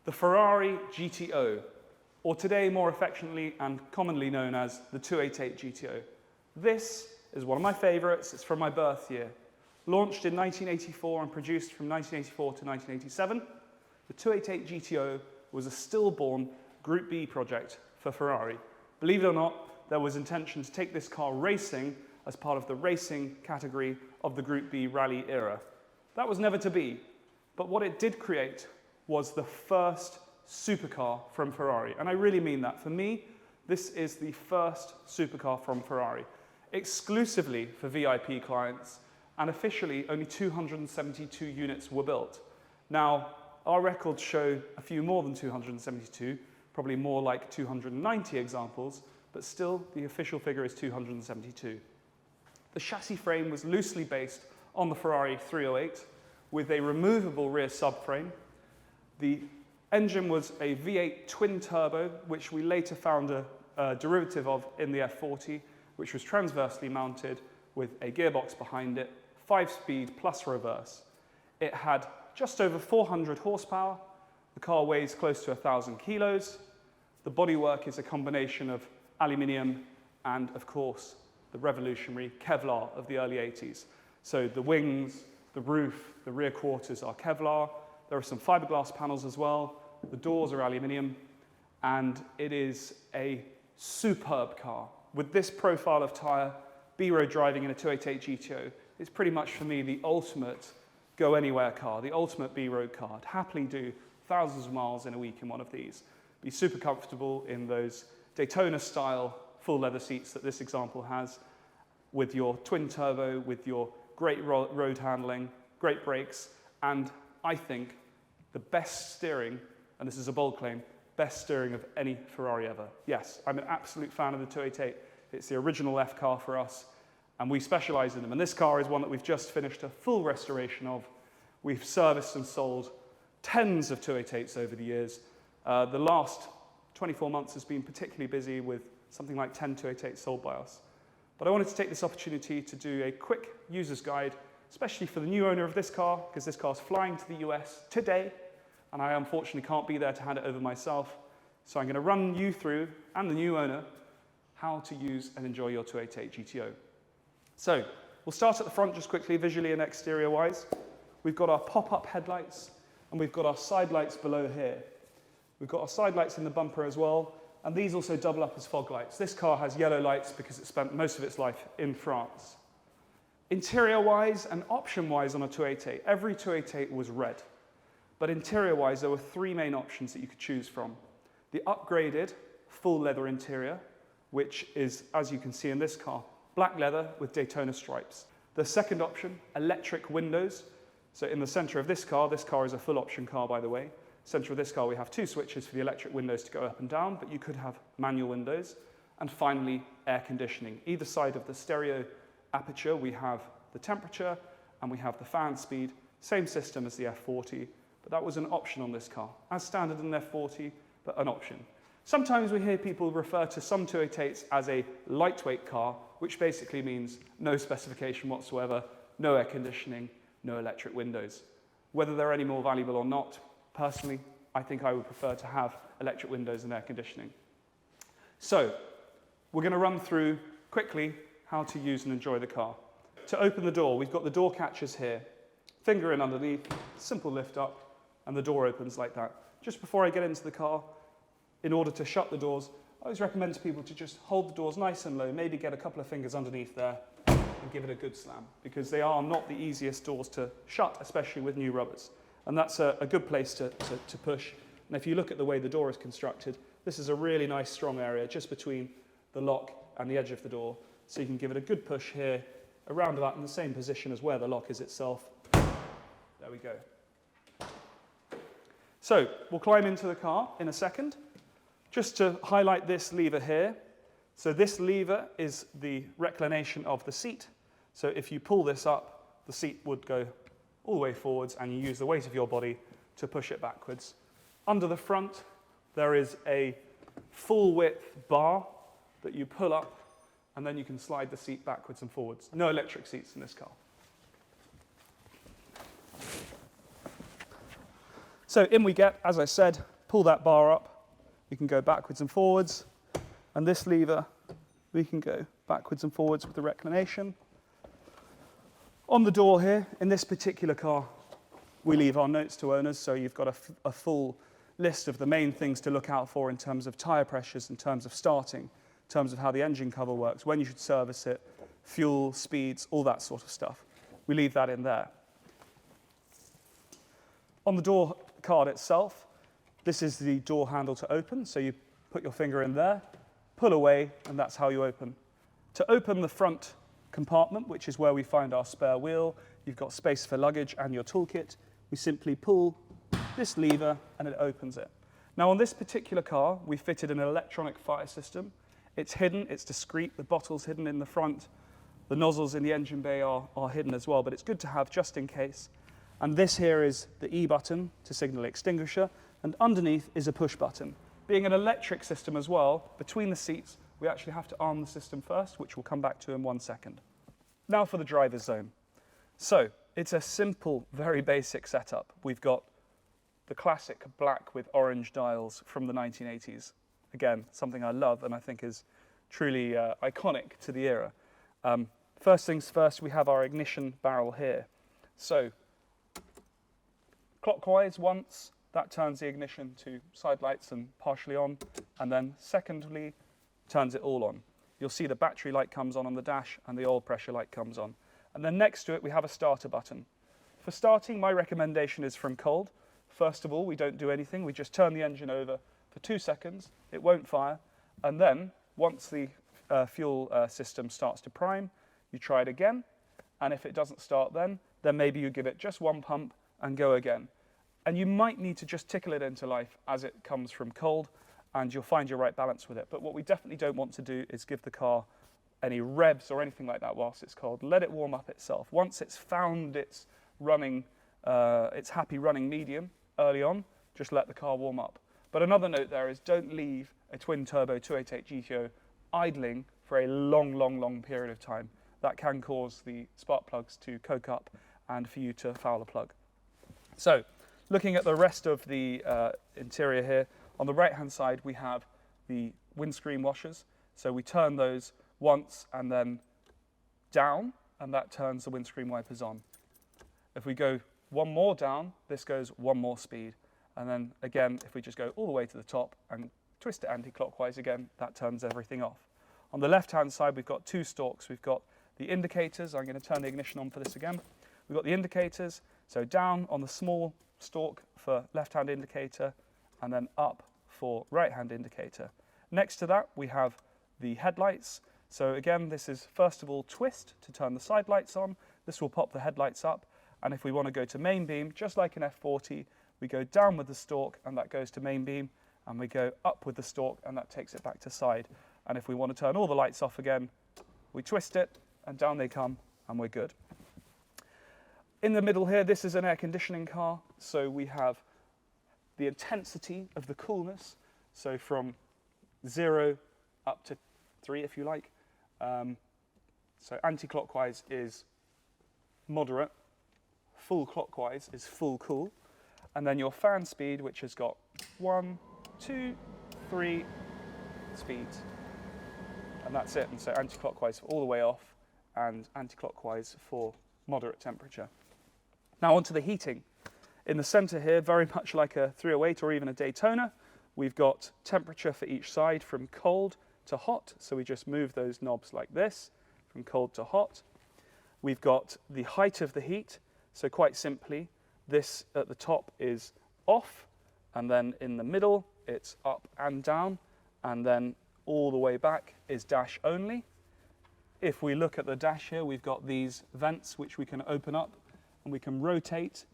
the Ferrari GTO, or today more affectionately and commonly known as the 288 GTO. This is one of my favourites. It's from my birth year. Launched in 1984 and produced from 1984 to 1987, the 288 GTO was a stillborn Group B project for Ferrari. Believe it or not, there was intention to take this car racing as part of the racing category of the Group B rally era. That was never to be, but what it did create was the first supercar from Ferrari, and I really mean that. For me, this is the first supercar from Ferrari, exclusively for VIP clients, and officially only 272 units were built. Now, our records show a few more than 272, probably more like 290 examples, but still the official figure is 272. The chassis frame was loosely based on the Ferrari 308 with a removable rear subframe. The engine was a V8 twin turbo, which we later found a derivative of in the F40, which was transversely mounted with a gearbox behind it, 5-speed plus reverse. It had just over 400 horsepower. The car weighs close to 1,000 kilos. The bodywork is a combination of aluminium and, of course, the revolutionary Kevlar of the early 80s. So the wings, the roof, the rear quarters are Kevlar. There are some fiberglass panels as well. The doors are aluminium, and it is a superb car. With this profile of tyre, B-road driving in a 288 GTO is pretty much for me the ultimate go-anywhere car, the ultimate B-road car. I'd happily do thousands of miles in a week in one of these. Be super comfortable in those Daytona-style full leather seats that this example has, with your twin turbo, with your great road handling, great brakes, and I think the best steering, and this is a bold claim, best steering of any Ferrari ever. Yes, I'm an absolute fan of the 288. It's the original F car for us, and we specialize in them. And this car is one that we've just finished a full restoration of. We've serviced and sold tens of 288s over the years. The last 24 months has been particularly busy with something like 10 288s sold by us. But I wanted to take this opportunity to do a quick user's guide, especially for the new owner of this car, because this car's flying to the US today, and I unfortunately can't be there to hand it over myself. So I'm going to run you through, and the new owner, how to use and enjoy your 288 GTO. So we'll start at the front just quickly, visually and exterior-wise. We've got our pop-up headlights, and we've got our side lights below here. We've got our side lights in the bumper as well, and these also double up as fog lights. This car has yellow lights because it spent most of its life in France. Interior-wise and option-wise on a 288, every 288 was red. But interior-wise, there were three main options that you could choose from. The upgraded full leather interior, which is, as you can see in this car, black leather with Daytona stripes. The second option, electric windows. So in the center of this car is a full option car, by the way. Center of this car, we have two switches for the electric windows to go up and down, but you could have manual windows. And finally, air conditioning. Either side of the stereo aperture, we have the temperature and we have the fan speed. Same system as the F40, but that was an option on this car. As standard in the F40, but an option. Sometimes we hear people refer to some 288s as a lightweight car, which basically means no specification whatsoever, no air conditioning, no electric windows. Whether they're any more valuable or not, personally, I think I would prefer to have electric windows and air conditioning. So, we're going to run through quickly how to use and enjoy the car. To open the door, we've got the door catchers here. Finger in underneath, simple lift up, and the door opens like that. Just before I get into the car, in order to shut the doors, I always recommend to people to just hold the doors nice and low, maybe get a couple of fingers underneath there and give it a good slam, because they are not the easiest doors to shut, especially with new rubbers. And that's a good place to push. And if you look at the way the door is constructed, this is a really nice strong area just between the lock and the edge of the door. So you can give it a good push here, around about in the same position as where the lock is itself. There we go. So we'll climb into the car in a second. Just to highlight this lever here. So this lever is the reclination of the seat. So if you pull this up, the seat would go all the way forwards, and you use the weight of your body to push it backwards. Under the front, there is a full width bar that you pull up, and then you can slide the seat backwards and forwards. No electric seats in this car. So in we get, as I said, pull that bar up, we can go backwards and forwards. And this lever, we can go backwards and forwards with the reclination. On the door here, in this particular car, we leave our notes to owners, so you've got a full list of the main things to look out for in terms of tyre pressures, in terms of starting, in terms of how the engine cover works, when you should service it, fuel, speeds, all that sort of stuff. We leave that in there. On the door card itself, this is the door handle to open, so you put your finger in there, pull away, and that's how you open. To open the front compartment, which is where we find our spare wheel, you've got space for luggage and your toolkit, we simply pull this lever and it opens it. Now on this particular car, we fitted an electronic fire system. It's hidden, it's discreet, the bottle's hidden in the front, the nozzles in the engine bay are hidden as well, but it's good to have just in case. And this here is the E button to signal extinguisher, and underneath is a push button. Being an electric system as well, between the seats, we actually have to arm the system first, which we'll come back to in 1 second. Now for the driver's zone. So, it's a simple, very basic setup. We've got the classic black with orange dials from the 1980s. Again, something I love and I think is truly iconic to the era. First things first, we have our ignition barrel here. So, clockwise once, that turns the ignition to side lights and partially on, and then secondly, turns it all on. You'll see the battery light comes on the dash and the oil pressure light comes on. And then next to it, we have a starter button. For starting, my recommendation is from cold. First of all, we don't do anything. We just turn the engine over for 2 seconds. It won't fire. And then, once the fuel system starts to prime, you try it again. And if it doesn't start then maybe you give it just 1 pump and go again. And you might need to just tickle it into life as it comes from cold, and you'll find your right balance with it. But what we definitely don't want to do is give the car any revs or anything like that whilst it's cold. Let it warm up itself. Once it's found its running, its happy running medium early on, just let the car warm up. But another note there is don't leave a twin-turbo 288 GTO idling for a long period of time. That can cause the spark plugs to coke up and for you to foul a plug. So, looking at the rest of the interior here, on the right-hand side we have the windscreen washers. So we turn those once and then down, and that turns the windscreen wipers on. If we go 1 more down, this goes 1 more speed. And then again, if we just go all the way to the top and twist it anti-clockwise again, that turns everything off. On the left-hand side, we've got 2 stalks. We've got the indicators. I'm going to turn the ignition on for this again. We've got the indicators. So down on the small stalk for left-hand indicator, and then up for right-hand indicator. Next to that, we have the headlights. So again, this is first of all twist to turn the side lights on. This will pop the headlights up. And if we want to go to main beam, just like an F40, we go down with the stalk and that goes to main beam, and we go up with the stalk and that takes it back to side. And if we want to turn all the lights off again, we twist it and down they come and we're good. In the middle here, this is an air conditioning car, so we have the intensity of the coolness, so from 0 up to 3 if you like. So anti-clockwise is moderate, full clockwise is full cool, and then your fan speed, which has got 1, 2, 3 speeds, and that's it. And so anti-clockwise for all the way off, and anti-clockwise for moderate temperature. Now onto the heating. In the center here, very much like a 308 or even a Daytona, we've got temperature for each side from cold to hot. So we just move those knobs like this, from cold to hot. We've got the height of the heat. So quite simply, this at the top is off, and then in the middle, it's up and down, and then all the way back is dash only. If we look at the dash here, we've got these vents which we can open up, and we can rotate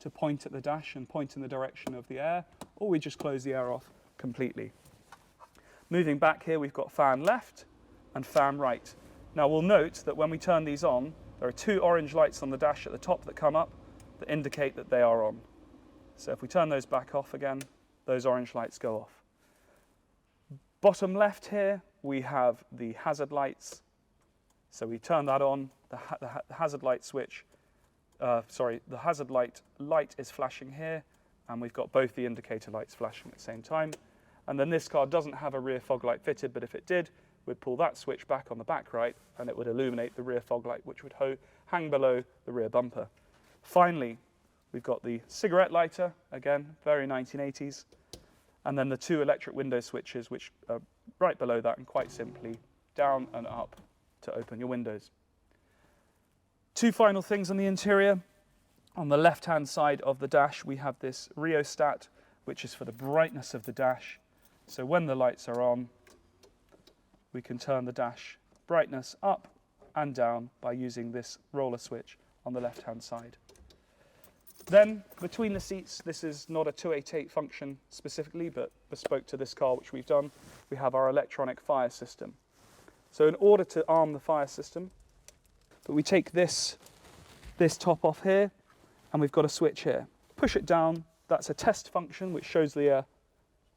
to point at the dash and point in the direction of the air, or we just close the air off completely. Moving back here, we've got fan left and fan right. Now we'll note that when we turn these on, there are 2 orange lights on the dash at the top that come up that indicate that they are on. So if we turn those back off again, those orange lights go off. Bottom left here, we have the hazard lights. So we turn that on, the hazard light switch, the hazard light is flashing here, and we've got both the indicator lights flashing at the same time. And then this car doesn't have a rear fog light fitted, but if it did, we'd pull that switch back on the back right, and it would illuminate the rear fog light, which would hang below the rear bumper. Finally, we've got the cigarette lighter, again, very 1980s, and then the two electric window switches, which are right below that, and quite simply down and up to open your windows. Two final things on the interior. On the left-hand side of the dash, we have this rheostat, which is for the brightness of the dash. So when the lights are on, we can turn the dash brightness up and down by using this roller switch on the left-hand side. Then, between the seats, this is not a 288 function specifically, but bespoke to this car, which we've done, we have our electronic fire system. So in order to arm the fire system, but we take this top off here, and we've got a switch here. Push it down, that's a test function which shows the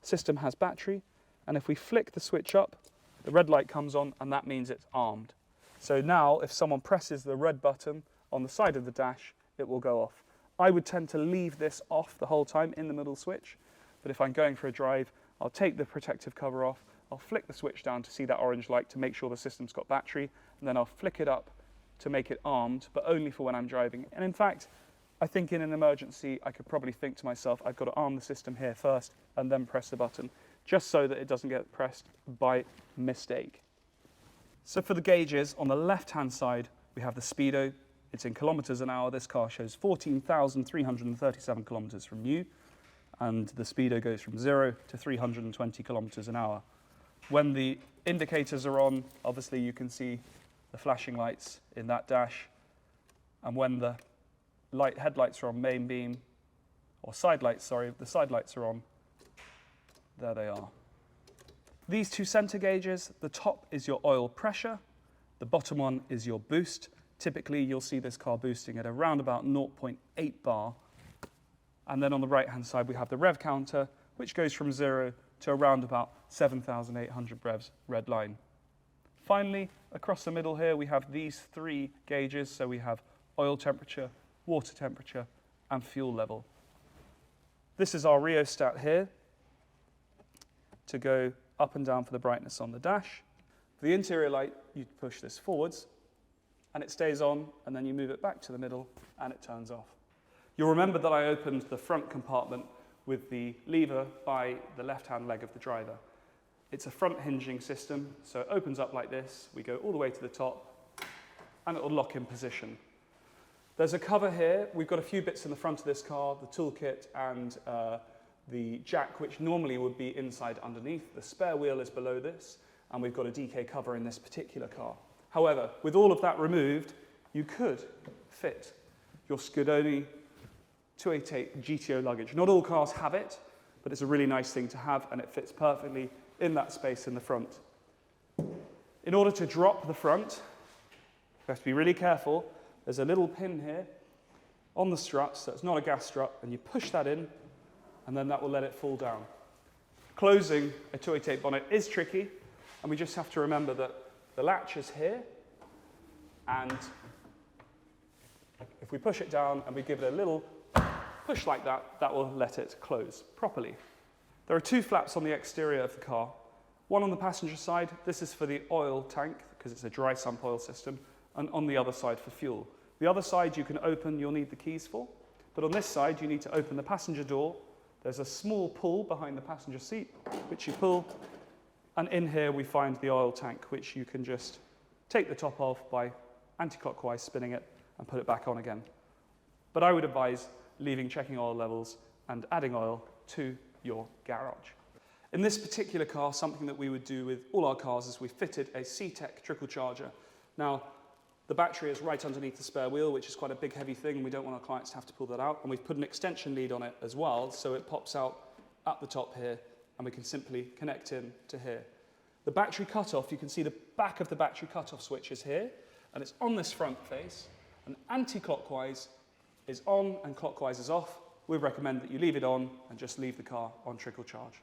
system has battery, and if we flick the switch up, the red light comes on, and that means it's armed. So now, if someone presses the red button on the side of the dash, it will go off. I would tend to leave this off the whole time in the middle switch, but if I'm going for a drive, I'll take the protective cover off, I'll flick the switch down to see that orange light to make sure the system's got battery, and then I'll flick it up to make it armed, but only for when I'm driving. And in fact, I think in an emergency, I could probably think to myself, I've got to arm the system here first and then press the button, just so that it doesn't get pressed by mistake. So for the gauges, on the left-hand side, we have the speedo. It's in kilometers an hour. This car shows 14,337 kilometers from new, and the speedo goes from 0 to 320 kilometers an hour. When the indicators are on, obviously you can see the flashing lights in that dash, and when the headlights are on main beam, or side lights, sorry, the side lights are on, there they are. These two center gauges, the top is your oil pressure, the bottom one is your boost. Typically, you'll see this car boosting at around about 0.8 bar. And then on the right-hand side, we have the rev counter, which goes from 0 to around about 7,800 revs, red line. Finally, across the middle here, we have these three gauges. So we have oil temperature, water temperature, and fuel level. This is our rheostat here to go up and down for the brightness on the dash. For the interior light, you push this forwards, and it stays on, and then you move it back to the middle, and it turns off. You'll remember that I opened the front compartment with the lever by the left-hand leg of the driver. It's a front hinging system, so it opens up like this. We go all the way to the top, and it will lock in position. There's a cover here. We've got a few bits in the front of this car, the toolkit and the jack, which normally would be inside underneath. The spare wheel is below this, and we've got a DK cover in this particular car. However, with all of that removed, you could fit your Scuderia 288 GTO luggage. Not all cars have it, but it's a really nice thing to have, and it fits perfectly in that space in the front. In order to drop the front, you have to be really careful. There's a little pin here on the strut, so it's not a gas strut, and you push that in, and then that will let it fall down. Closing a 288 bonnet is tricky, and we just have to remember that the latch is here, and if we push it down and we give it a little push like that, that will let it close properly. There are two flaps on the exterior of the car. One on the passenger side, this is for the oil tank, because it's a dry sump oil system, and on the other side for fuel. The other side you can open, you'll need the keys for, but on this side you need to open the passenger door. There's a small pull behind the passenger seat, which you pull, and in here we find the oil tank, which you can just take the top off by anti-clockwise spinning it and put it back on again. But I would advise leaving checking oil levels and adding oil to your garage. In this particular car, something that we would do with all our cars is we fitted a C-Tech trickle charger. Now, the battery is right underneath the spare wheel, which is quite a big, heavy thing, and we don't want our clients to have to pull that out. And we've put an extension lead on it as well, so it pops out at the top here, and we can simply connect in to here. The battery cutoff, you can see the back of the battery cutoff switch is here, and it's on this front face, and anti-clockwise is on and clockwise is off. We recommend that you leave it on and just leave the car on trickle charge.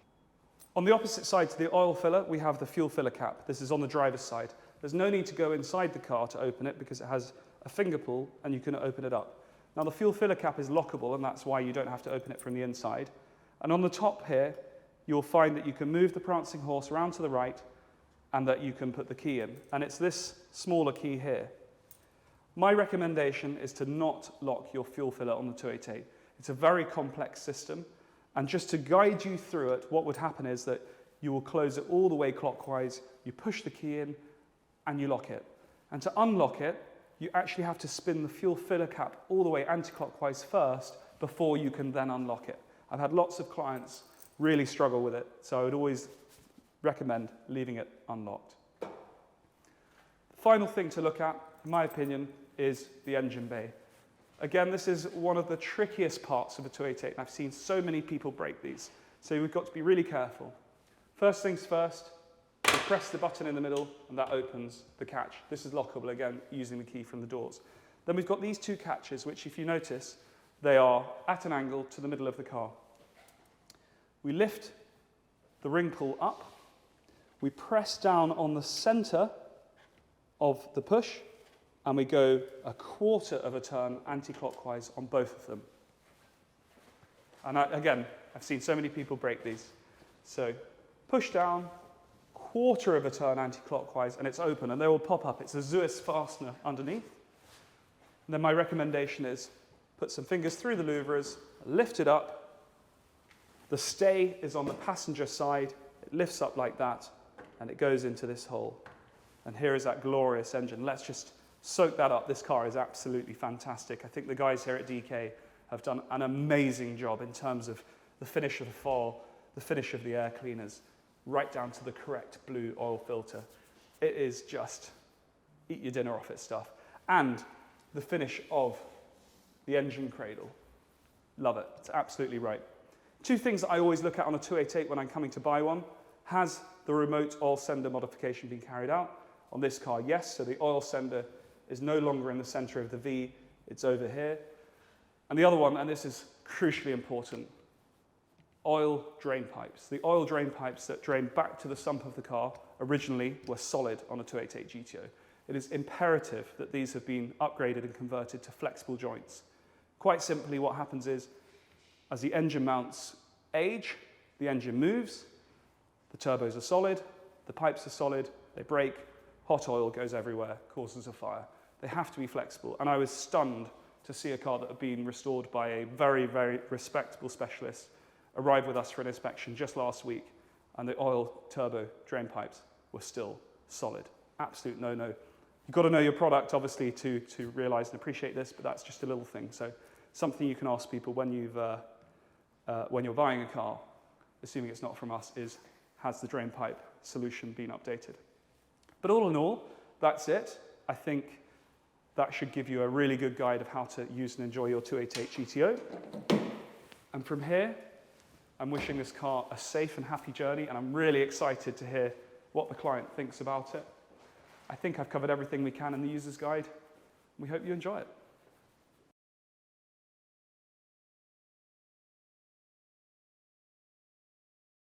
On the opposite side to the oil filler, we have the fuel filler cap. This is on the driver's side. There's no need to go inside the car to open it because it has a finger pull and you can open it up. Now the fuel filler cap is lockable, and that's why you don't have to open it from the inside. And on the top here, you'll find that you can move the prancing horse around to the right and that you can put the key in. And it's this smaller key here. My recommendation is to not lock your fuel filler on the 288. It's a very complex system, and just to guide you through it, what would happen is that you will close it all the way clockwise, you push the key in, and you lock it. And to unlock it, you actually have to spin the fuel filler cap all the way anti-clockwise first before you can then unlock it. I've had lots of clients really struggle with it, so I would always recommend leaving it unlocked. The final thing to look at, in my opinion, is the engine bay. Again, this is one of the trickiest parts of a 288, and I've seen so many people break these, so we've got to be really careful. First things first, you press the button in the middle, and that opens the catch. This is lockable, again, using the key from the doors. Then we've got these two catches, which, if you notice, they are at an angle to the middle of the car. We lift the ring pull up, we press down on the center of the push, and we go a quarter of a turn anti-clockwise on both of them. And again, I've seen so many people break these. So push down, quarter of a turn anti-clockwise, and it's open, and they will pop up. It's a Swiss fastener underneath. And then my recommendation is put some fingers through the louvres, lift it up. The stay is on the passenger side. It lifts up like that, and it goes into this hole. And here is that glorious engine. Let's just soak that up. This car is absolutely fantastic. I think the guys here at DK have done an amazing job in terms of the finish of the foil, the finish of the air cleaners, right down to the correct blue oil filter. It is just eat your dinner off it stuff. And the finish of the engine cradle. Love it. It's absolutely right. Two things that I always look at on a 288 when I'm coming to buy one. Has the remote oil sender modification been carried out? On this car, yes. So the oil sender is no longer in the center of the V, it's over here. And the other one, and this is crucially important, oil drain pipes. The oil drain pipes that drain back to the sump of the car originally were solid on a 288 GTO. It is imperative that these have been upgraded and converted to flexible joints. Quite simply, what happens is, as the engine mounts age, the engine moves, the turbos are solid, the pipes are solid, they break, hot oil goes everywhere, causes a fire. They have to be flexible. And I was stunned to see a car that had been restored by a very, very respectable specialist arrive with us for an inspection just last week, and the oil turbo drain pipes were still solid. Absolute no-no. You've got to know your product, obviously, to realize and appreciate this, but that's just a little thing. So something you can ask people when you're buying a car, assuming it's not from us, is, has the drain pipe solution been updated? But all in all, that's it. I think that should give you a really good guide of how to use and enjoy your 288 GTO. And from here, I'm wishing this car a safe and happy journey, and I'm really excited to hear what the client thinks about it. I think I've covered everything we can in the user's guide. We hope you enjoy it.